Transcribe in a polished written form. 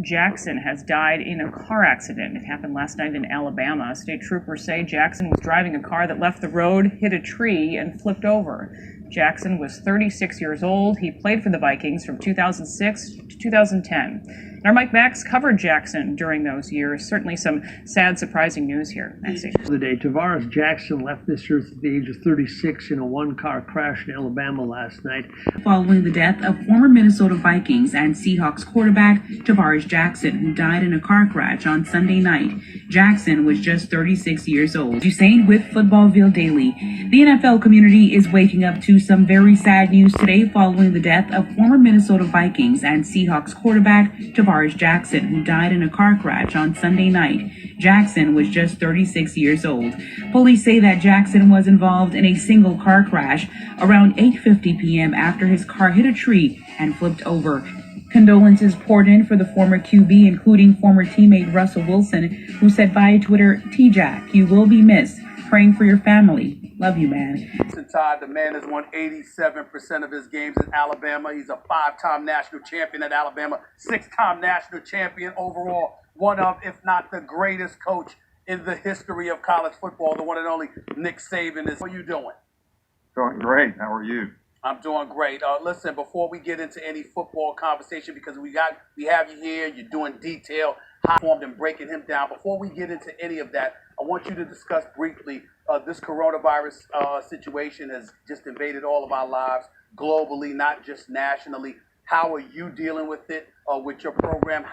Jackson has died in a car accident. It happened last night in Alabama. State troopers say Jackson was driving a car that left the road, hit a tree, and flipped over. Jackson was 36 years old. He played for the Vikings from 2006 to 2010. And our Mike Max covered Jackson during those years. Certainly some sad, surprising news here. Maxie. The day Tavares Jackson left this earth at the age of 36 in a one-car crash in Alabama last night. Following the death of former Minnesota Vikings and Seahawks quarterback Tavares Jackson, who died in a car crash on Sunday night. Jackson was just 36 years old. Usain with Footballville Daily. The NFL community is waking up to some very sad news today following the death of former Minnesota Vikings and Seahawks quarterback Tavares Jackson, who died in a car crash on Sunday night. Jackson was just 36 years old. Police say that Jackson was involved in a single car crash around 8:50 p.m. after his car hit a tree and flipped over. Condolences poured in for the former QB, including former teammate Russell Wilson, who said via Twitter, "T-Jack, you will be missed. Praying for your family. Love you, man." Todd, the man has won 87% of his games in Alabama. He's a 5-time national champion at Alabama, 6-time national champion overall. One of, if not the greatest coach in the history of college football, the one and only Nick Saban. How are you doing? Doing great. How are you? I'm doing great. Listen, before we get into any football conversation, because we have you here, you're doing detail, how formed and breaking him down. Before we get into any of that, I want you to discuss briefly this coronavirus situation has just invaded all of our lives globally, not just nationally. How are you dealing with it with your program?